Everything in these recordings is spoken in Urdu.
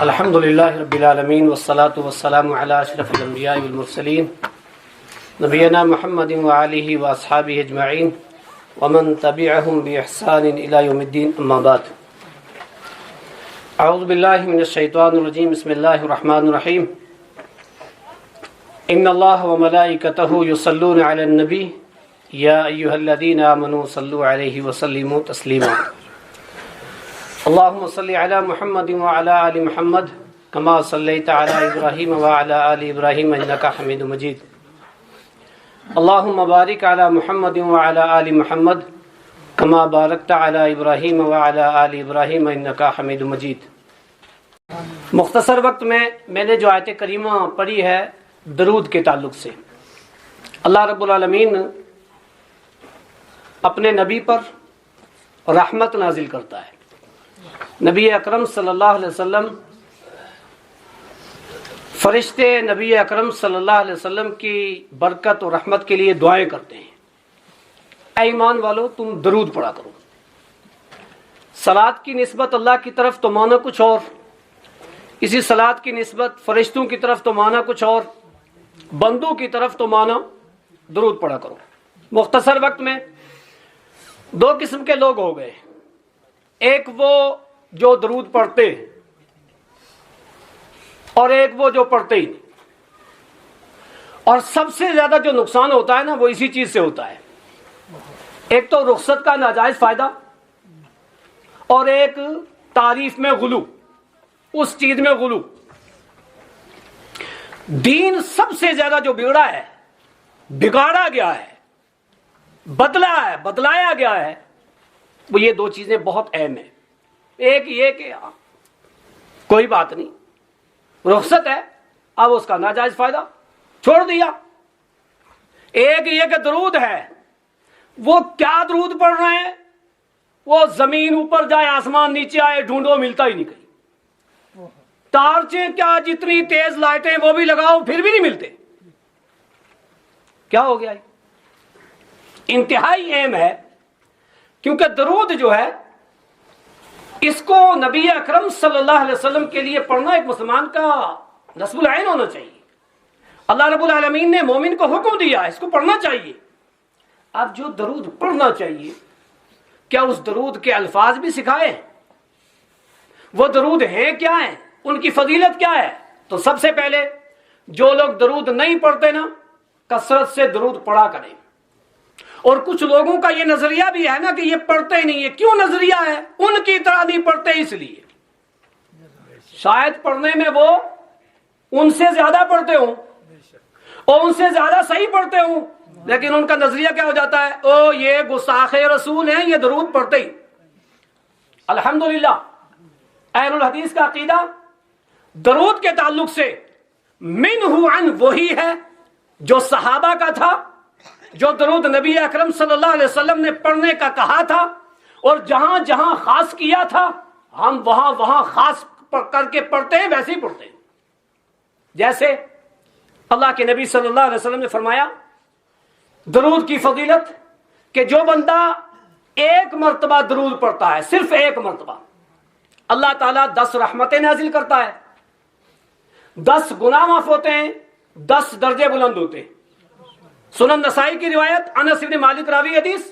الحمد للہ رب العالمین والصلاة والسلام علی اشرف الانبیاء والمرسلین نبینا محمد وآلہ واصحابہ اجمعین ومن تبعہم بإحسان الی یوم الدین اما بعد اعوذ باللہ من الشیطان الرجیم بسم اللہ الرحمن الرحیم ان اللہ وملائکتہ یصلون علی النبی یا ایہا الذین آمنوا صلوا علیہ وسلموا تسلیما اللهم صل على محمد وعلى آل محمد كما صليت على إبراهيم وعلى آل إبراهيم إنك حميد مجيد اللهم بارك على محمد وعلى آل محمد كما باركت على إبراهيم وعلى آل إبراهيم إنك حميد مجيد. مختصر وقت میں نے جو آیت کریمہ پڑھی ہے درود کے تعلق سے، اللہ رب العالمین اپنے نبی پر رحمت نازل کرتا ہے. نبی اکرم صلی اللہ علیہ وسلم، فرشتے نبی اکرم صلی اللہ علیہ وسلم کی برکت اور رحمت کے لیے دعائیں کرتے ہیں. اے ایمان والو تم درود پڑھا کرو. صلات کی نسبت اللہ کی طرف تو معنی کچھ اور، اسی صلات کی نسبت فرشتوں کی طرف تو معنی کچھ اور، بندوں کی طرف تو معنی درود پڑھا کرو. مختصر وقت میں دو قسم کے لوگ ہو گئے، ایک وہ جو درود پڑھتے اور ایک وہ جو پڑھتے ہی نہیں. اور سب سے زیادہ جو نقصان ہوتا ہے نا وہ اسی چیز سے ہوتا ہے. ایک تو رخصت کا ناجائز فائدہ اور ایک تعریف میں غلو، اس چیز میں غلو. دین سب سے زیادہ جو بگڑا ہے، بگاڑا گیا ہے، بدلایا گیا ہے، وہ یہ دو چیزیں بہت اہم ہیں. ایک یہ کہ کوئی بات نہیں، رخصت ہے، اب اس کا ناجائز فائدہ چھوڑ دیا. ایک یہ کہ درود ہے، وہ کیا درود پڑھ رہے ہیں، وہ زمین اوپر جائے آسمان نیچے آئے ڈھونڈو ملتا ہی نہیں کہیں. ٹارچیں کیا جتنی تیز لائٹیں وہ بھی لگاؤ پھر بھی نہیں ملتے. کیا ہو گیا؟ انتہائی اہم ہے، کیونکہ درود جو ہے اس کو نبی اکرم صلی اللہ علیہ وسلم کے لیے پڑھنا ایک مسلمان کا نصب العین ہونا چاہیے. اللہ رب العالمین نے مومن کو حکم دیا، اس کو پڑھنا چاہیے. اب جو درود پڑھنا چاہیے، کیا اس درود کے الفاظ بھی سکھائے؟ وہ درود ہیں کیا ہیں، ان کی فضیلت کیا ہے؟ تو سب سے پہلے جو لوگ درود نہیں پڑھتے نا، کثرت سے درود پڑھا کریں. اور کچھ لوگوں کا یہ نظریہ بھی ہے نا کہ یہ پڑھتے ہی نہیں ہے. کیوں نظریہ ہے؟ ان کی طرح نہیں پڑھتے اس لیے. شاید پڑھنے میں وہ ان سے زیادہ پڑھتے ہوں اور ان سے زیادہ صحیح پڑھتے ہوں، لیکن ان کا نظریہ کیا ہو جاتا ہے؟ او یہ گستاخ رسول ہیں، یہ درود پڑھتے ہی. الحمدللہ اہل الحدیث کا عقیدہ درود کے تعلق سے منہ عن وہی ہے جو صحابہ کا تھا، جو درود نبی اکرم صلی اللہ علیہ وسلم نے پڑھنے کا کہا تھا، اور جہاں جہاں خاص کیا تھا ہم وہاں خاص کر کے پڑھتے ہیں، ویسے ہی پڑھتے ہیں. جیسے اللہ کے نبی صلی اللہ علیہ وسلم نے فرمایا درود کی فضیلت کہ جو بندہ ایک مرتبہ درود پڑھتا ہے، صرف ایک مرتبہ، اللہ تعالیٰ 10 رحمتیں نازل کرتا ہے، 10 گناہ معاف ہوتے ہیں، 10 درجے بلند ہوتے ہیں. سنن نسائی کی روایت انس بن مالک راوی حدیث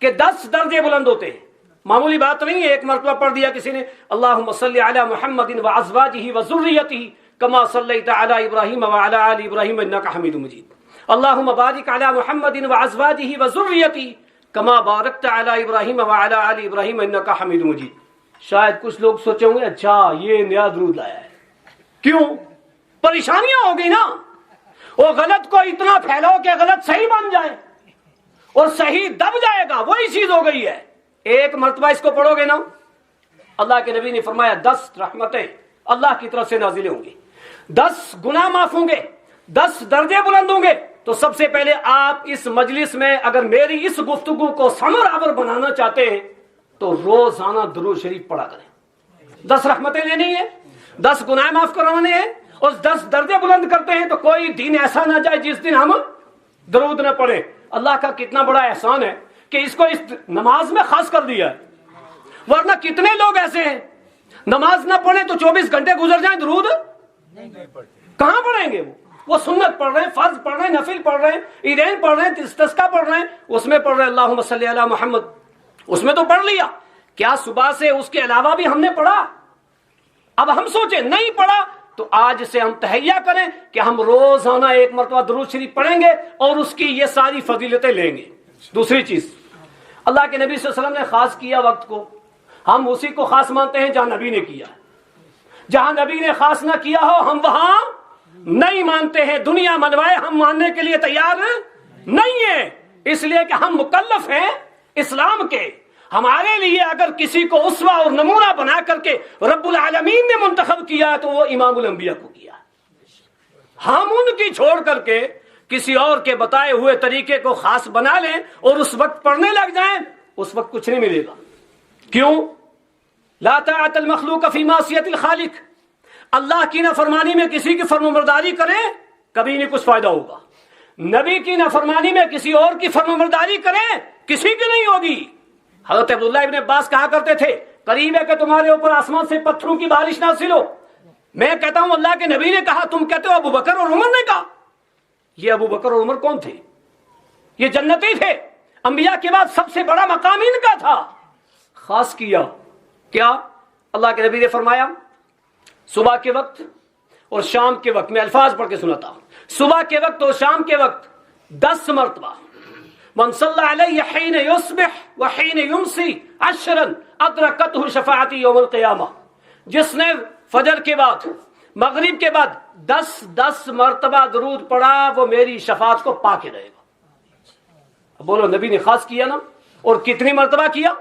کہ 10 درجے بلند ہوتے ہیں. معمولی بات نہیں ہے، ایک مرتبہ پڑھ دیا کسی نے اللہم صلی علی محمد وازواجہ وذریتہ کما صلیت علی ابراہیم وعلی آل ابراہیم انک حمید مجید. اللہم بارک علی محمد وازواجہ وذریتہ کما بارکت علی ابراہیم وعلی آل ابراہیم انک حمید مجید. شاید کچھ لوگ سوچیں گے اچھا یہ نیا درود لایا ہے. کیوں؟ پریشانیاں ہو گئی نا. وہ غلط کو اتنا پھیلاؤ کہ غلط صحیح بن جائے اور صحیح دب جائے گا، وہی چیز ہو گئی ہے. ایک مرتبہ اس کو پڑھو گے نا، اللہ کے نبی نے فرمایا 10 رحمتیں اللہ کی طرف سے نازل ہوں گی، 10 گناہ معاف ہوں گے، 10 درجے بلند ہوں گے. تو سب سے پہلے آپ اس مجلس میں اگر میری اس گفتگو کو ثمر آور بنانا چاہتے ہیں تو روزانہ درود شریف پڑھا کریں. 10 رحمتیں لینی ہے، 10 گناہ معاف کروانے ہیں اور 10 درجے بلند کرتے ہیں. تو کوئی دن ایسا نہ جائے جس دن ہم درود نہ پڑھیں. اللہ کا کتنا بڑا احسان ہے کہ اس کو اس نماز میں خاص کر دیا ہے. ورنہ کتنے لوگ ایسے ہیں نماز نہ پڑھیں تو 24 گھنٹے گزر جائیں درود کہاں پڑھیں گے؟ وہ سنت پڑھ رہے ہیں، فرض پڑھ رہے ہیں، نفل پڑھ رہے ہیں، عیدین پڑھ رہے ہیں، استسقاء پڑھ رہے ہیں، اس میں پڑھ رہے ہیں اللہم صلی علی محمد، اس میں تو پڑھ لیا، کیا صبح سے اس کے علاوہ بھی ہم نے پڑھا؟ اب ہم سوچیں نہیں پڑھا تو آج سے ہم تہیہ کریں کہ ہم روزانہ 1 مرتبہ درود شریف پڑھیں گے اور اس کی یہ ساری فضیلتیں لیں گے۔ دوسری چیز، اللہ کے نبی صلی اللہ علیہ وسلم نے خاص کیا وقت کو، ہم اسی کو خاص مانتے ہیں جہاں نبی نے کیا۔ جہاں نبی نے خاص نہ کیا ہو ہم وہاں نہیں مانتے ہیں، دنیا منوائے ہم ماننے کے لیے تیار نہیں ہیں، اس لیے کہ ہم مکلف ہیں اسلام کے۔ ہمارے لیے اگر کسی کو اسوہ اور نمونہ بنا کر کے رب العالمین نے منتخب کیا تو وہ امام الانبیاء کو کیا۔ ہم ان کی چھوڑ کر کے کسی اور کے بتائے ہوئے طریقے کو خاص بنا لیں اور اس وقت پڑھنے لگ جائیں، اس وقت کچھ نہیں ملے گا۔ کیوں؟ لا طاعت المخلوق فی معصیت الخالق، اللہ کی نافرمانی میں کسی کی فرمانبرداری کریں کبھی نہیں کچھ فائدہ ہوگا، نبی کی نافرمانی میں کسی اور کی فرمانبرداری کریں کسی کی نہیں ہوگی۔ حضرت عبداللہ ابن عباس کہا کرتے تھے قریب ہے کہ تمہارے اوپر آسمان سے پتھروں کی بارش نازل ہو، میں کہتا ہوں اللہ کے نبی نے کہا، تم کہتے ہو ابو بکر اور عمر نے کہا۔ یہ ابو بکر اور عمر کون تھے؟ یہ جنتی تھے، انبیاء کے بعد سب سے بڑا مقام ان کا تھا۔ خاص کیا کیا؟ اللہ کے نبی نے فرمایا صبح کے وقت اور شام کے وقت، میں الفاظ پڑھ کے سناتا ہوں، صبح کے وقت اور شام کے وقت 10 مرتبہ، من صلی علیہ حین یصبح وحین یمسی 10 ادرکتہ شفاعتی یوم القیامہ، جس نے فجر کے بعد مغرب کے بعد 10 مرتبہ درود پڑھا وہ میری شفاعت کو پا کے رہے گا۔ بولو نبی نے خاص کیا نا، اور کتنی مرتبہ کیا؟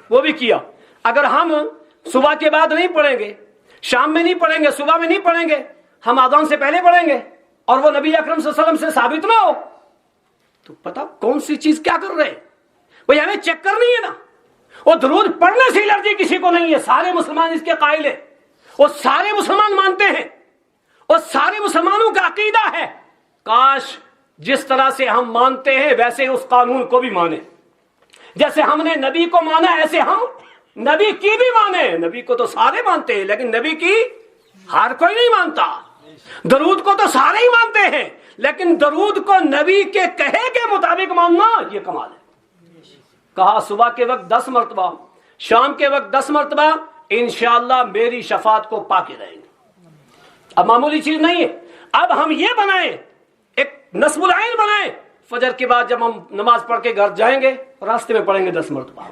وہ بھی کیا۔ اگر ہم صبح کے بعد نہیں پڑھیں گے، شام میں نہیں پڑھیں گے، صبح میں نہیں پڑھیں گے، ہم اذان سے پہلے پڑھیں گے اور وہ نبی اکرم صلی اللہ علیہ وسلم سے ثابت نہ ہو تو پتہ کون سی چیز کیا کر رہے ہیں؟ بھئی ہمیں چیک کرنی ہے نا۔ وہ درود پڑھنے سے الرجی کسی کو نہیں ہے، سارے مسلمان اس کے قائل ہیں، وہ سارے مسلمان مانتے ہیں، اور سارے مسلمانوں کا عقیدہ ہے۔ کاش جس طرح سے ہم مانتے ہیں ویسے اس قانون کو بھی مانیں، جیسے ہم نے نبی کو مانا ایسے ہم نبی کی بھی مانے۔ نبی کو تو سارے مانتے ہیں لیکن نبی کی ہر کوئی نہیں مانتا۔ درود کو تو سارے ہی مانتے ہیں لیکن درود کو نبی کے کہے کے مطابق ماننا یہ کمال ہے۔ کہا صبح کے وقت 10 مرتبہ، شام کے وقت 10 مرتبہ، انشاءاللہ میری شفاعت کو پا کے رہیں گے۔ اب معمولی چیز نہیں ہے، اب ہم یہ بنائیں، ایک نصب العین بنائیں، فجر کے بعد جب ہم نماز پڑھ کے گھر جائیں گے راستے میں پڑھیں گے 10 مرتبہ،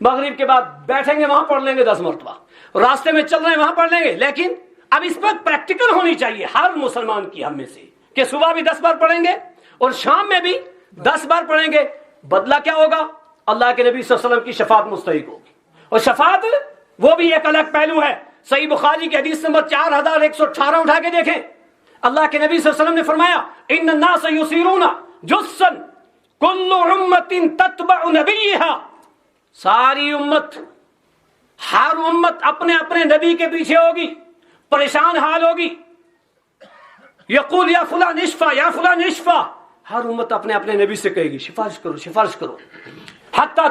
مغرب کے بعد بیٹھیں گے وہاں پڑھ لیں گے 10 مرتبہ، راستے میں چل رہے ہیں وہاں پڑھ لیں گے۔ لیکن اب اس پر پریکٹیکل ہونی چاہیے ہر مسلمان کی ہم میں سے کہ صبح بھی 10 بار پڑھیں گے اور شام میں بھی 10 بار پڑھیں گے۔ بدلہ کیا ہوگا؟ اللہ کے نبی صلی اللہ علیہ وسلم کی شفاعت مستحق ہوگی، اور شفاعت وہ بھی ایک الگ پہلو ہے۔ صحیح بخاری کی حدیث نمبر 4118 اٹھا کے دیکھیں، اللہ کے نبی صلی اللہ علیہ وسلم نے فرمایا ان الناس یسیرون جسا کل امت تتبع نبیہا، ساری امت، ہر امت اپنے اپنے نبی کے پیچھے ہوگی، پریشان حال ہوگی، یقول یا فلان اشفا یا فلان اشفا، ہر امت اپنے اپنے نبی سے کہے گی سفارش کرو سفارش کرو، حتی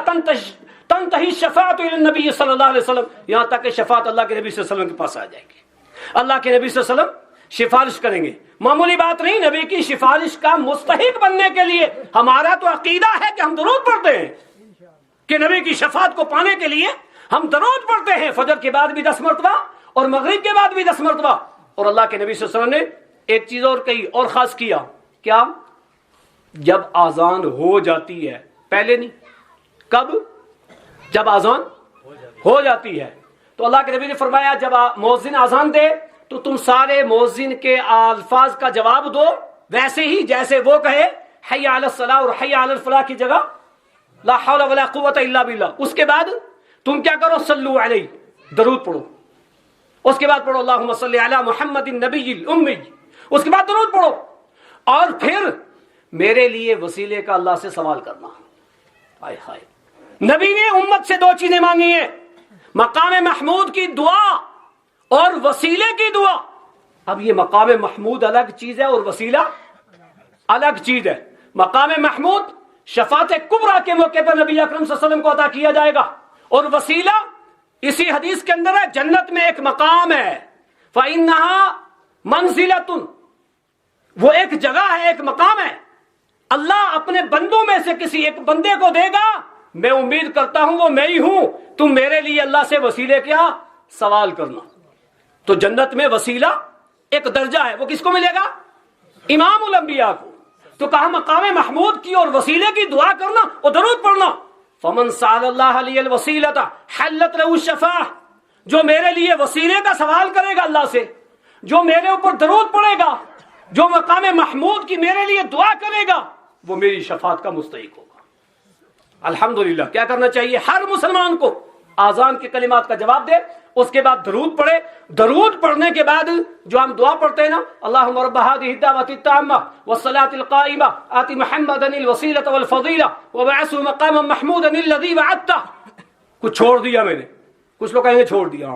تنتہی شفاعت الی النبی صلی اللہ علیہ وسلم، یہاں تک کہ شفاعت اللہ کے نبی صلی اللہ علیہ وسلم کے پاس آ جائے گی۔ اللہ کے نبی صلی اللہ علیہ وسلم سفارش کریں گے، معمولی بات نہیں، نبی کی سفارش کا مستحق بننے کے لیے ہمارا تو عقیدہ ہے کہ ہم درود پڑھتے ہیں، کہ نبی کی شفاعت کو پانے کے لیے ہم درود پڑھتے ہیں، فجر کے بعد بھی 10 مرتبہ اور مغرب کے بعد بھی 10 مرتبہ۔ اور اللہ کے نبی صلی اللہ علیہ وسلم نے ایک چیز اور کہی اور خاص کیا، کیا؟ جب آذان ہو جاتی ہے، پہلے نہیں، کب؟ جب آذان ہو جاتی ہے تو اللہ کے نبی نے فرمایا جب مؤذن آذان دے تو تم سارے مؤذن کے الفاظ کا جواب دو ویسے ہی جیسے وہ کہے حی علی الصلاۃ اور حی علی الفلاح کی جگہ لا حول ولا قوت الا باللہ۔ اس کے بعد تم کیا کرو؟ صلو علیہ، درود پڑھو، اس کے بعد پڑھو اللہم صلی علی محمد النبی الامی، اس کے بعد درود پڑھو، اور پھر میرے لیے وسیلے کا اللہ سے سوال کرنا۔ ہائے ہائے، نبی نے امت سے 2 چیزیں مانگی ہیں، مقام محمود کی دعا اور وسیلے کی دعا۔ اب یہ مقام محمود الگ چیز ہے اور وسیلہ الگ چیز ہے۔ مقام محمود شفاعت کبریٰ کے موقع پر نبی اکرم صلی اللہ علیہ وسلم کو عطا کیا جائے گا، اور وسیلہ اسی حدیث کے اندر ہے جنت میں ایک مقام ہے، فَإِنَّهَا مَنزِلَةٌ، وہ ایک جگہ ہے، ایک مقام ہے، اللہ اپنے بندوں میں سے کسی ایک بندے کو دے گا، میں امید کرتا ہوں وہ میں ہی ہوں، تم میرے لیے اللہ سے وسیلے کیا سوال کرنا۔ تو جنت میں وسیلہ ایک درجہ ہے، وہ کس کو ملے گا؟ امام الانبیاء کو۔ تو کہا مقام محمود کی اور وسیلے کی دعا کرنا اور درود پڑھنا۔ فمن سأل اللہ علی الوسیلۃ حلت لہ الشفاعہ، جو میرے لیے وسیلے کا سوال کرے گا اللہ سے، جو میرے اوپر درود پڑے گا، جو مقام محمود کی میرے لیے دعا کرے گا، وہ میری شفاعت کا مستحق ہوگا۔ الحمدللہ کیا کرنا چاہیے ہر مسلمان کو؟ آذان کے کلمات کا جواب دے، اس کے بعد درود پڑھے، درود پڑھنے کے بعد جو ہم دعا پڑھتے ہیں نا، اللہم رب هذه الدعوة التامة والصلاة القائمة آت محمدا الوسيلة والفضيلة وابعثه مقاما محمودا الذي وعدته، کچھ چھوڑ دیا میں نے، کچھ لوگ کہیں گے چھوڑ دیا،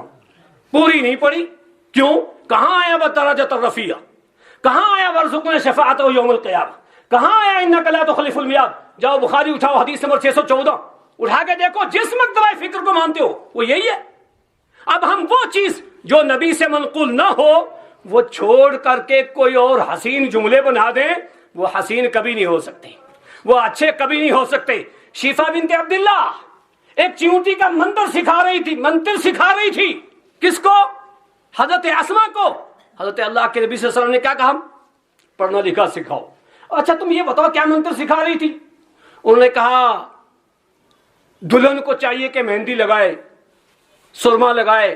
پوری نہیں پڑھی، کیوں؟ کہاں آیا بدرجۃ الرفیع، کہاں آیا ورزقنا شفاعته یوم القیامہ، کہاں آیا انک لا تخلف المیعاد؟ جاؤ بخاری اٹھاؤ حدیث نمبر 614 اٹھا کے دیکھو، جس مکتبہ فکر کو مانتے ہو وہ یہی ہے۔ اب ہم وہ چیز جو نبی سے منقول نہ ہو وہ چھوڑ کر کے کوئی اور حسین جملے بنا دیں، وہ حسین کبھی نہیں ہو سکتے، وہ اچھے کبھی نہیں ہو سکتے۔ شیفا بنت عبداللہ ایک چیونٹی کا منتر سکھا رہی تھی، کس کو؟ حضرت اسما کو۔ حضرت اللہ کے نبی صلی اللہ علیہ وسلم نے کیا کہا؟ پڑھنا لکھا سکھاؤ۔ اچھا تم یہ بتاؤ کیا منتر سکھا رہی تھی؟ انہوں نے کہا دلہن کو چاہیے کہ مہندی لگائے، سرما لگائے،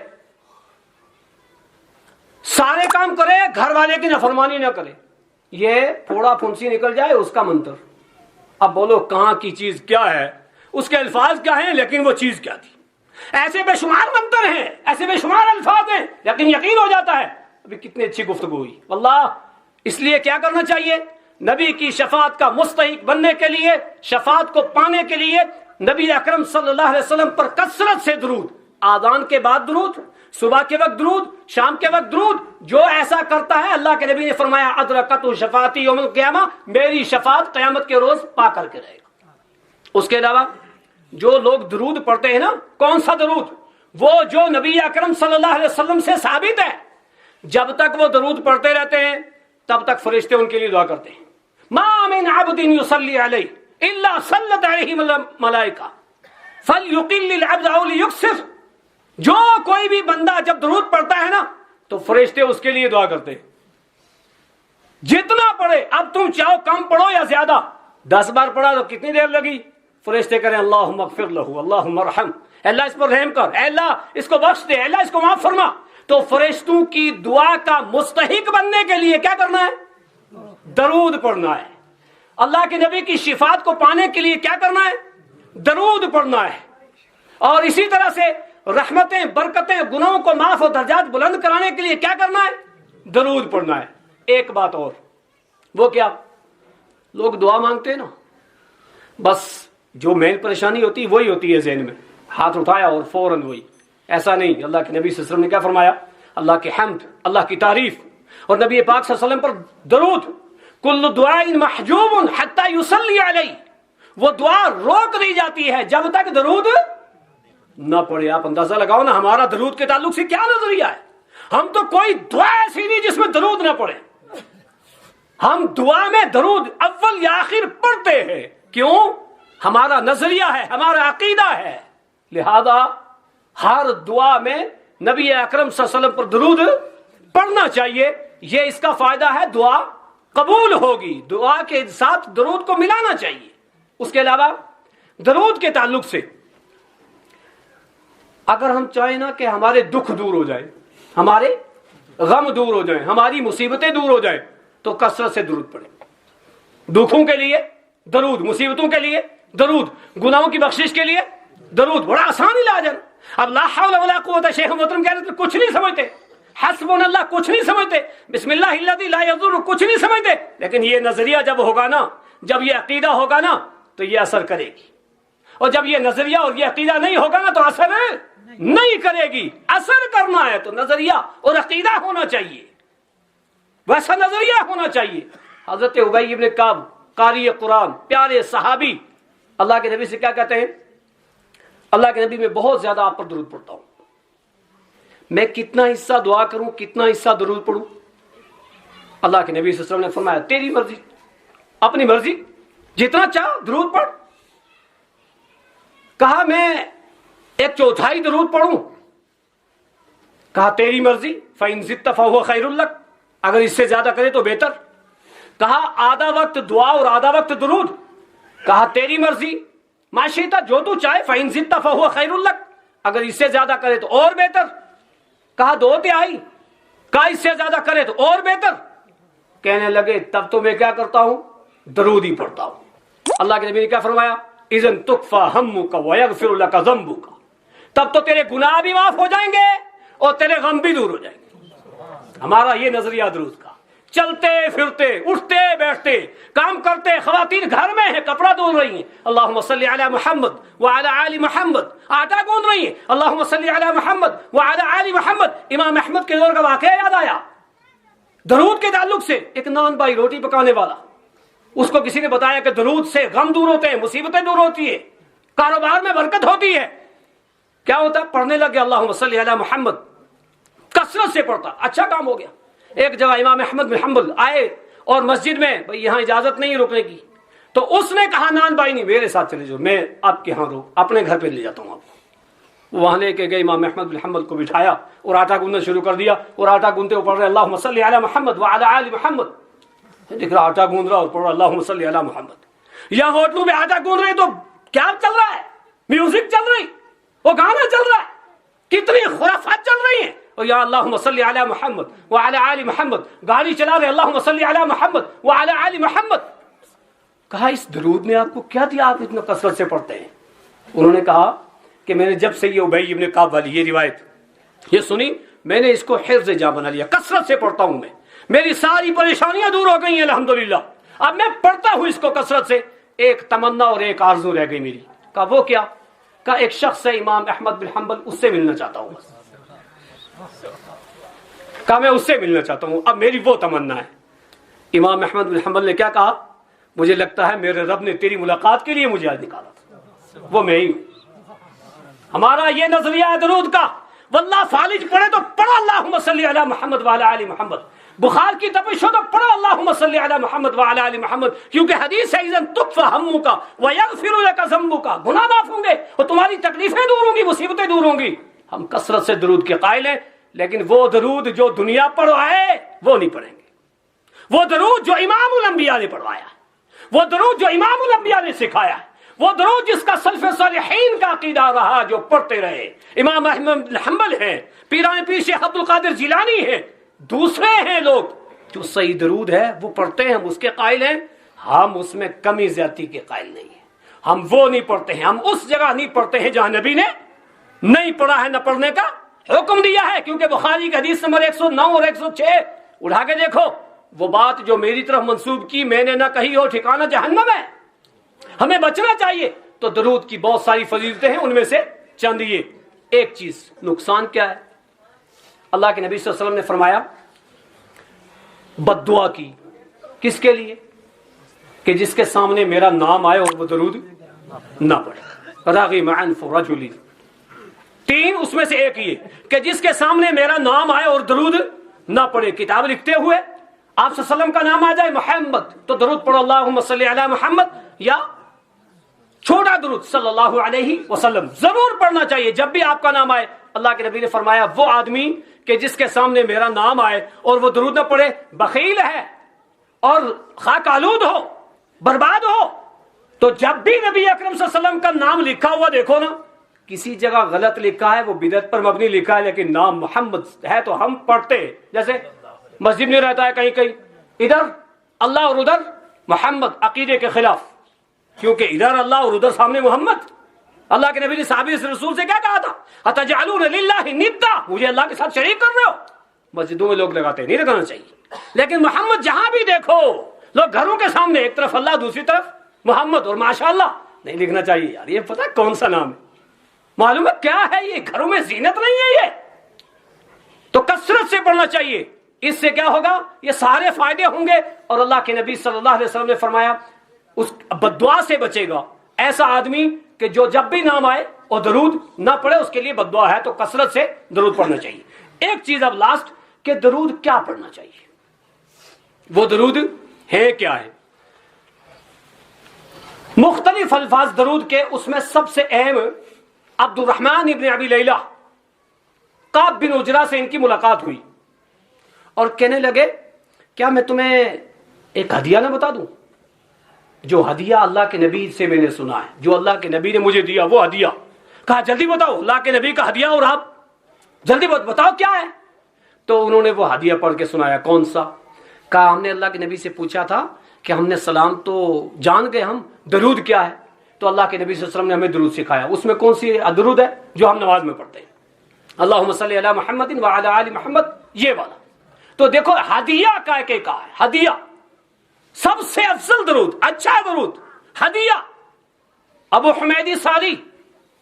سارے کام کرے، گھر والے کی نافرمانی نہ کرے، یہ پھوڑا پھنسی نکل جائے اس کا منتر۔ اب بولو کہاں کی چیز کیا ہے، اس کے الفاظ کیا ہیں، لیکن وہ چیز کیا تھی؟ ایسے بے شمار منتر ہیں، ایسے بے شمار الفاظ ہیں، لیکن یقین ہو جاتا ہے ابھی کتنی اچھی گفتگو ہوئی واللہ۔ اس لیے کیا کرنا چاہیے؟ نبی کی شفاعت کا مستحق بننے کے لیے، شفاعت کو پانے کے لیے نبی اکرم صلی اللہ علیہ وسلم پر کثرت سے درود، آذان کے بعد درود، صبح کے وقت درود، شام کے وقت درود۔ جو ایسا کرتا ہے اللہ کے نبی نے فرمایا ادرکت شفاعتی یوم القیامہ، میری شفاعت قیامت کے روز پا کر کے رہے گا۔ اس کے علاوہ جو لوگ درود پڑھتے ہیں نا، کون سا درود؟ وہ جو نبی اکرم صلی اللہ علیہ وسلم سے ثابت ہے، جب تک وہ درود پڑھتے رہتے ہیں تب تک فرشتے ان کے لیے دعا کرتے ہیں۔ ما من عبد يصلي عليه الا صلت عليه الملائکہ فليقل العبد او ليكثر، جو کوئی بھی بندہ جب درود پڑھتا ہے نا تو فرشتے اس کے لیے دعا کرتے ہیں، جتنا پڑھے۔ اب تم چاہو کم پڑھو یا زیادہ، 10 بار پڑھا تو کتنی دیر لگی؟ فرشتے کریں اللہم اغفر لہ، اللہم ارحم، اللہ اس پر رحم کر، اے اللہ اس کو بخش دے، اے اللہ اس کو معاف فرما۔ تو فرشتوں کی دعا کا مستحق بننے کے لیے کیا کرنا ہے؟ درود پڑھنا ہے۔ اللہ کے نبی کی شفاعت کو پانے کے لیے کیا کرنا ہے؟ درود پڑھنا ہے۔ اور اسی طرح سے رحمتیں، برکتیں، گناہوں کو معاف اور درجات بلند کرانے کے لیے کیا کرنا ہے؟ درود پڑھنا ہے۔ ایک بات اور، وہ کیا؟ لوگ دعا مانگتے ہیں نا، بس جو مین پریشانی ہوتی وہی ہوتی ہے ذہن میں، ہاتھ اٹھایا اور فوراً وہی۔ ایسا نہیں، اللہ کے نبی صلی اللہ علیہ وسلم نے کیا فرمایا؟ اللہ کی حمد، اللہ کی تعریف اور نبی پاک صلی اللہ علیہ وسلم پر درود، کل دعاء محجوب حتی یصلی علیہ، وہ دعا روک دی جاتی ہے جب تک درود نہ پڑھے۔ آپ اندازہ لگاؤ نا ہمارا درود کے تعلق سے کیا نظریہ ہے؟ ہم تو کوئی دعا ایسی نہیں جس میں درود نہ پڑھے، ہم دعا میں درود اول یا آخر پڑھتے ہیں۔ کیوں؟ ہمارا نظریہ ہے، ہمارا عقیدہ ہے، لہذا ہر دعا میں نبی اکرم صلی اللہ علیہ وسلم پر درود پڑھنا چاہیے۔ یہ اس کا فائدہ ہے، دعا قبول ہوگی، دعا کے ساتھ درود کو ملانا چاہیے۔ اس کے علاوہ درود کے تعلق سے اگر ہم چاہیں نا کہ ہمارے دکھ دور ہو جائیں، ہمارے غم دور ہو جائیں، ہماری مصیبتیں دور ہو جائیں، تو کثرت سے درود پڑھیں۔ دکھوں کے لیے درود، مصیبتوں کے لیے درود، گناہوں کی بخشش کے لیے درود، بڑا آسان علاج ہے۔ اب لا حول ولا قوت، شیخ محترم کہہ رہے تھے کچھ نہیں سمجھتے، حسبنا اللہ کچھ نہیں سمجھتے، بسم اللہ الذی لا یضر کچھ نہیں سمجھتے، لیکن یہ نظریہ جب ہوگا نا، جب یہ عقیدہ ہوگا نا تو یہ اثر کرے گی، اور جب یہ نظریہ اور یہ عقیدہ نہیں ہوگا نا تو اثر نہیں کرے گی۔ اثر کرنا ہے تو نظریہ اور عقیدہ ہونا چاہیے، ویسا نظریہ ہونا چاہیے۔ حضرت ابی بن کعب قاری قرآن، پیارے صحابی، اللہ کے نبی سے کیا کہتے ہیں؟ اللہ کے نبی میں بہت زیادہ آپ پر درود پڑھتا ہوں، میں کتنا حصہ دعا کروں, کتنا حصہ درود پڑھوں؟ اللہ کے نبی صلی اللہ علیہ وسلم نے فرمایا تیری مرضی, اپنی مرضی, جتنا چاہ درود پڑھ. کہا میں 1/4 درود پڑھوں؟ کہا تیری مرضی, فَإِن زِدْتَ فَهُوَ خَيْرٌ لَكَ, اگر اس سے زیادہ کرے تو بہتر. کہا آدھا وقت دعا اور آدھا وقت درود؟ کہا تیری مرضی, ما شئت, جو تو چاہے, فَإِن زِدْتَ فَهُوَ خَيْرٌ لَكَ, اگر اس سے زیادہ کرے تو اور بہتر. کہا 2/3, کہا اس سے زیادہ کرے تو اور بہتر. کہنے لگے تب تو میں کیا کرتا ہوں, درود ہی پڑھتا ہوں. اللہ کے نبی نے کیا فرمایا, اذن تکفی ہمک ویغفر لک ذنبک, تب تو تیرے گناہ بھی معاف ہو جائیں گے اور تیرے غم بھی دور ہو جائیں گے. ہمارا یہ نظریہ درود کا, چلتے پھرتے, اٹھتے بیٹھتے, کام کرتے, خواتین گھر میں ہیں کپڑا دھل رہی ہیں, اللہم صلی علی محمد وعلی آل محمد, آٹا گوندھ رہی ہیں, اللہم صلی علی محمد وعلی آل محمد. امام احمد کے دور کا واقعہ یاد آیا درود کے تعلق سے. ایک نان بھائی روٹی پکانے والا, اس کو کسی نے بتایا کہ درود سے غم دور ہوتے ہیں, مصیبتیں دور ہوتی ہے, کاروبار میں برکت ہوتی ہے. کیا ہوتا ہے, پڑھنے لگ گیا اللہم صلی علی محمد, کثرت سے پڑھتا, اچھا کام ہو گیا. ایک جگہ امام احمد بن حنبل آئے اور مسجد میں, بھئی یہاں اجازت نہیں رکنے کی, تو اس نے کہا نان بھائی نہیں میرے ساتھ چلے جاؤ, میں آپ کے ہاں اپنے گھر پہ لے جاتا ہوں آپ کو. وہاں لے کے گئے, امام احمد بن حنبل کو بٹھایا اور آٹا گوندنا شروع کر دیا, اور آٹا گوندتے ہوئے پڑھ رہے اللہم صلی علی محمد وعلی آل محمد. دیکھ رہا آٹا گوند رہا اور پڑھ رہا اللہم صلی علی محمد. یا ہوٹلوں میں آٹا گوند رہے تو کیا چل رہا ہے, میوزک چل رہی, وہ گانا چل رہا ہے, کتنی خرافات چل رہی ہیں, اور یا اللہم صلی علی محمد وعلی آل محمد. گاڑی چلا رہے اللہم صلی علی محمد وعلی آل محمد. کہا اس درود نے آپ کو کیا دیا, آپ اتنا کثرت سے پڑھتے ہیں؟ انہوں نے کہا کہ میں نے جب سے یہ ابی ابن کعب والی یہ روایت یہ سنی, میں نے اس کو حفظ جاں بنا لیا, کثرت سے پڑھتا ہوں میں, میری ساری پریشانیاں دور ہو گئی ہیں الحمدللہ, اب میں پڑھتا ہوں اس کو کثرت سے. ایک تمنا اور ایک آرزو رہ گئی میری. کہا وہ کیا؟ کہا ایک شخص ہے امام احمد بن حنبل, اس سے ملنا چاہتا ہوں بس. کہا میں اس سے ملنا چاہتا ہوں, اب میری وہ تمنا ہے. امام احمد بن حنبل نے کیا کہا, مجھے لگتا ہے میرے رب نے تیری ملاقات کے لیے مجھے آج نکالا تھا, وہ میں ہی ہوں. ہمارا یہ نظریہ ہے درود کا, واللہ فالج پڑھے تو پڑھا اللہم صلی علی محمد وعلی آل محمد. بخار کی تپش ہو تو پڑھا اللہم صلی علی محمد وعلی آل محمد, کیونکہ حدیث ہے اذن تکفی ہمک ویغفر لک ذنبک, گناہ معاف ہوں گے اور تمہاری تکلیفیں دور ہوں گی, مصیبتیں دور ہوں گی. ہم کثرت سے درود کے قائل ہیں, لیکن وہ درود جو دنیا پڑھوائے وہ نہیں پڑھیں گے. وہ درود جو امام الانبیاء نے پڑھوایا, وہ درود جو امام الانبیاء نے سکھایا, وہ درود جس کا سلف صالحین کا عقیدہ رہا, جو پڑھتے رہے. امام احمد بن حنبل ہیں, پیران پیر شیخ عبد القادر جیلانی ہیں, دوسرے ہیں لوگ جو صحیح درود ہے وہ پڑھتے ہیں, ہم اس کے قائل ہیں. ہم اس میں کمی زیادتی کے قائل نہیں ہیں, ہم وہ نہیں پڑھتے ہیں, ہم اس جگہ نہیں پڑھتے ہیں جہاں نبی نے نہیں پڑھا ہے, نہ پڑھنے کا حکم دیا ہے. کیونکہ بخاری کی حدیث نمبر 109 اور 106 اٹھا کے دیکھو, وہ بات جو میری طرف منسوب کی میں نے نہ کہی ہو, ٹھکانہ جہنم ہے. ہمیں بچنا چاہیے. تو درود کی بہت ساری فضیلتیں ہیں, ان میں سے چند یہ. ایک چیز, نقصان کیا ہے؟ اللہ کے نبی صلی اللہ علیہ وسلم نے فرمایا بد دعا کی کس کے لیے, کہ جس کے سامنے میرا نام آئے اور وہ درود نہ پڑھے. راغم عنف رجل, 3 اس میں سے ایک یہ کہ جس کے سامنے میرا نام آئے اور درود نہ پڑھے. کتاب لکھتے ہوئے آپ صلی اللہ علیہ وسلم کا نام آ جائے محمد تو درود پڑھو اللہم صلی علی محمد, یا چھوٹا درود صلی اللہ علیہ وسلم ضرور پڑھنا چاہیے جب بھی آپ کا نام آئے. اللہ کے نبی نے فرمایا وہ آدمی کہ جس کے سامنے میرا نام آئے اور وہ درود نہ پڑھے بخیل ہے اور خاک آلود ہو, برباد ہو. تو جب بھی نبی اکرم صلی اللہ علیہ وسلم کا نام لکھا ہوا دیکھو نا, کسی جگہ غلط لکھا ہے, وہ بدعت پر مبنی لکھا ہے, لیکن نام محمد ہے تو ہم پڑھتے ہیں. جیسے مسجد میں رہتا ہے کہیں کہیں, ادھر اللہ اور ادھر محمد, عقیدے کے خلاف, کیونکہ ادھر اللہ اور ادھر سامنے محمد. اللہ کے نبی نے صحابی رسول سے کیا کہا تھا, اتجعلون للہ ندا, مجھے اللہ کے ساتھ شریک کر رہے ہو. مسجدوں میں لوگ لگاتے ہیں, نہیں لگانا چاہیے, لیکن محمد جہاں بھی دیکھو لوگ گھروں کے سامنے ایک طرف اللہ دوسری طرف محمد, اور ماشاءاللہ نہیں لکھنا چاہیے. یار یہ پتہ کون سا نام ہے, معلوم ہے کیا ہے یہ, گھروں میں زینت نہیں ہے یہ. تو کثرت سے پڑھنا چاہیے, اس سے کیا ہوگا, یہ سارے فائدے ہوں گے. اور اللہ کے نبی صلی اللہ علیہ وسلم نے فرمایا اس بد دعا سے بچے گا ایسا آدمی کہ جو جب بھی نام آئے اور درود نہ پڑھے, اس کے لیے بد دعا ہے. تو کثرت سے درود پڑھنا چاہیے. ایک چیز اب لاسٹ کہ درود کیا پڑھنا چاہیے، وہ درود ہے کیا ہے؟ مختلف الفاظ درود کے، اس میں سب سے اہم عبد الرحمن ابن ابی لیلہ کعب بن عجرہ سے ان کی ملاقات ہوئی اور کہنے لگے کیا میں تمہیں ایک ہدیہ نہ بتا دوں؟ جو ہدیہ اللہ کے نبی سے میں نے سنا ہے، جو اللہ کے نبی نے مجھے دیا وہ ہدیہ۔ کہا جلدی بتاؤ، اللہ کے نبی کا ہدیہ اور آپ جلدی بتاؤ کیا ہے؟ تو انہوں نے وہ ہدیہ پڑھ کے سنایا۔ کون سا؟ کہا ہم نے اللہ کے نبی سے پوچھا تھا کہ ہم نے سلام تو جان گئے، ہم درود کیا ہے؟ تو اللہ کے نبی صلی اللہ علیہ وسلم نے ہمیں درود سکھایا۔ اس میں کون سی درود ہے؟ جو ہم نماز میں پڑھتے ہیں، اللہم صلی علی محمد وعلی آل محمد، یہ والا۔ تو دیکھو ہدیہ کا کہا ہے، ہدیہ سب سے افضل درود، اچھا درود، ہدیہ۔ ابو حمیدی ساری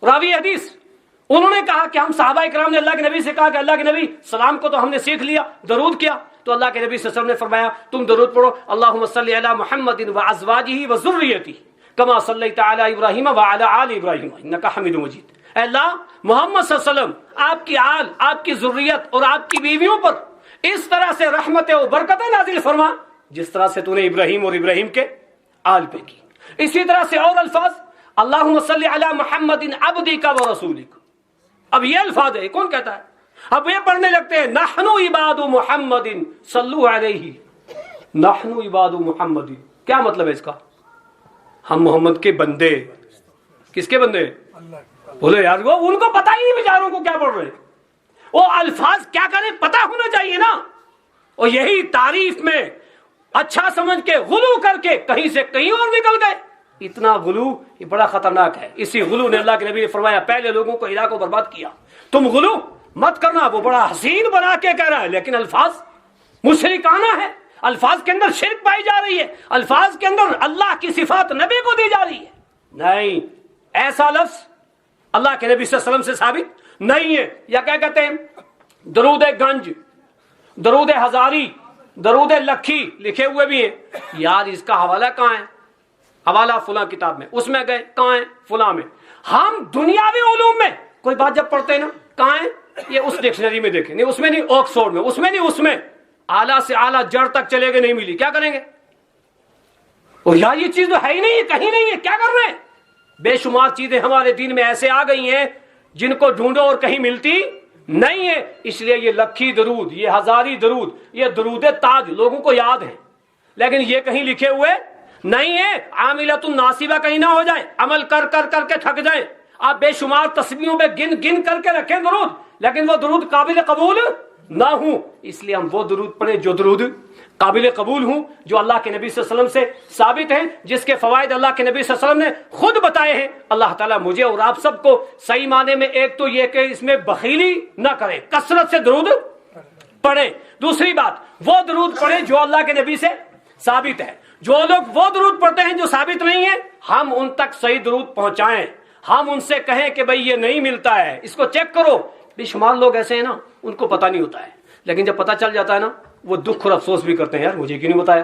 راوی حدیث، انہوں نے کہا کہ ہم صحابہ کرام نے اللہ کے نبی سے کہا کہ اللہ کے نبی سلام کو تو ہم نے سیکھ لیا، درود کیا؟ تو اللہ کے نبی صلی اللہ علیہ وسلم نے فرمایا تم درود پڑھو، اللہم صلی علی محمد وازواجہ وذریتہ کما صلیت علی ابراہیم وعلی آل ابراہیم انک حمید مجید۔ اے اللہ محمد صلی اللہ علیہ وسلم، آپ کی آل، آپ کی ذریت اور آپ کی بیویوں پر اس طرح سے رحمتیں و برکتیں نازل فرما جس طرح سے تو نے ابراہیم اور ابراہیم کے آل پہ کی۔ اسی طرح سے اور الفاظ، اللہم صلی علی محمد عبدک و رسولک۔ اب یہ الفاظ ہے، کون کہتا ہے؟ اب یہ پڑھنے لگتے ہیں نحن عباد محمد صلو علیہ، نحن عباد محمد، کیا مطلب ہے اس کا؟ ہم محمد کے بندے۔ کس کے بندے؟ بولے یار، وہ ان کو پتہ ہی نہیں بیچاروں کو کیا پڑھ رہے، وہ الفاظ کیا کریں پتہ ہونا چاہیے نا۔ اور یہی تعریف میں اچھا سمجھ کے غلو کر کے کہیں سے کہیں اور نکل گئے۔ اتنا غلو یہ بڑا خطرناک ہے۔ اسی غلو نے اللہ کے نبی نے فرمایا پہلے لوگوں کو ہلاک و برباد کیا۔ تم غلو مت کرنا، وہ بڑا حسین بنا کے کہہ رہا ہے لیکن الفاظ مشرکانہ ہے، الفاظ کے اندر شرک پائی جا رہی ہے، الفاظ کے اندر اللہ کی صفات نبی کو دی جا رہی ہے۔ نہیں، ایسا لفظ اللہ کے نبی صلی اللہ علیہ وسلم سے ثابت نہیں ہے۔ یا کیا کہتے ہیں؟ درود گنج، درود ہزاری، درود لکھی لکھے ہوئے بھی ہیں۔ یار اس کا حوالہ کہاں ہے؟ حوالہ فلاں کتاب میں، اس میں گئے کہاں ہے؟ فلاں میں۔ ہم دنیاوی علوم میں کوئی بات جب پڑھتے ہیں نا، کہاں ہے؟ یہ اس ڈکشنری میں دیکھیں، نہیں اس میں، نہیں آکسفورڈ میں، اس میں نہیں، اس میں اعلیٰ سے اعلیٰ جڑ تک چلے گئے، نہیں ملی، کیا کریں گے؟ اور یار یہ چیز تو ہے ہی نہیں ہے، کہیں نہیں ہے، کیا کر رہے ہیں؟ بے شمار چیزیں ہمارے دین میں ایسے آ گئی ہیں جن کو ڈھونڈو اور کہیں ملتی نہیں ہے۔ اس لیے یہ لکھی درود، یہ ہزاری درود، یہ درود تاج لوگوں کو یاد ہے لیکن یہ کہیں لکھے ہوئے نہیں ہے۔ عاملۃ الناصبہ کہیں نہ ہو جائے، عمل کر کر کر کے تھک جائیں۔ آپ بے شمار تسبیحوں پہ گن گن کر کے رکھیں درود، لیکن وہ درود قابل قبول نہ ہوں۔ اس لیے ہم وہ درود پڑھیں جو درود قابل قبول ہوں، جو اللہ کے نبی صلی اللہ علیہ وسلم سے ثابت ہیں، جس کے فوائد اللہ کے نبی صلی اللہ علیہ وسلم نے خود بتائے ہیں۔ اللہ تعالیٰ مجھے اور آپ سب کو صحیح معنی میں ایک تو یہ کہ اس میں بخیلی نہ کریں، کثرت سے درود پڑھیں۔ دوسری بات، وہ درود پڑھیں جو اللہ کے نبی سے ثابت ہے۔ جو لوگ وہ درود پڑھتے ہیں جو ثابت نہیں ہے، ہم ان تک صحیح درود پہنچائیں، ہم ان سے کہیں کہ بھئی یہ نہیں ملتا ہے، اس کو چیک کرو۔ بے شمار لوگ ایسے ہیں نا، ان کو پتہ نہیں ہوتا ہے، لیکن جب پتہ چل جاتا ہے نا، وہ دکھ اور افسوس بھی کرتے ہیں، یار مجھے کیوں نہیں بتایا،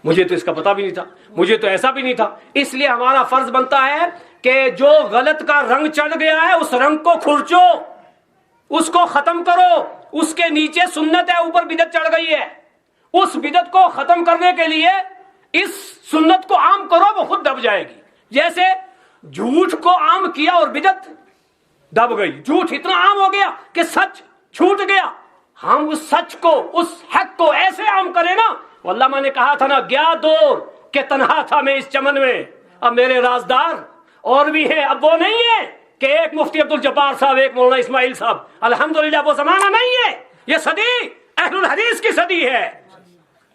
مجھے تو اس کا پتہ بھی نہیں تھا، مجھے تو ایسا بھی نہیں تھا۔ اس لیے ہمارا فرض بنتا ہے کہ جو غلط کا رنگ چڑھ گیا ہے اس رنگ کو کھرچو، اس کو ختم کرو۔ اس کے نیچے سنت ہے، اوپر بدعت چڑھ گئی ہے، اس بدعت کو ختم کرنے کے لیے اس سنت کو عام کرو، وہ خود دب جائے گی۔ جیسے جھوٹ کو عام کیا اور بدعت دب گئی، جھوٹ اتنا عام ہو گیا کہ سچ چھوٹ گیا۔ ہم اس سچ کو، اس حق کو ایسے عام کریں نا، علامہ نے کہا تھا نا، گیا دور کہ تنہا تھا میں اس چمن میں، اب میرے رازدار اور بھی ہیں۔ اب وہ نہیں ہے کہ ایک مفتی عبد الجبار صاحب، ایک مولانا اسماعیل صاحب، الحمدللہ وہ زمانہ نہیں ہے، یہ صدی اہل الحدیث کی صدی ہے۔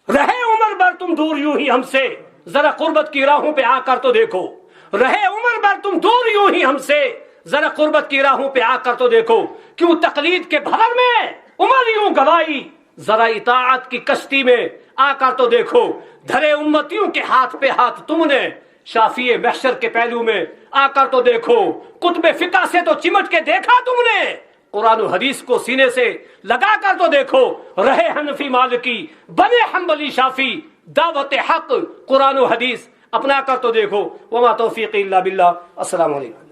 رہے عمر بھر تم دور یوں ہی ہم سے، ذرا قربت کی راہوں پہ آ کر تو دیکھو۔ رہے عمر بھر تم دور یوں ہی ہم سے، ذرا قربت کی راہوں پہ آ کر تو دیکھو۔ کیوں تقلید کے بھر میں عمر یوں گوائی، ذرا اطاعت کی کشتی میں آ کر تو دیکھو۔ دھرے امتیوں کے ہاتھ پہ ہاتھ تم نے، شافی محشر کے پہلو میں آ کر تو دیکھو۔ قطب فقہ سے تو چمٹ کے دیکھا تم نے، قرآن و حدیث کو سینے سے لگا کر تو دیکھو۔ رہے حنفی مالکی، بنے حنبلی شافی، دعوت حق قرآن و حدیث اپنا کر تو دیکھو۔ وما توفیقی الا باللہ۔ السلام علیکم۔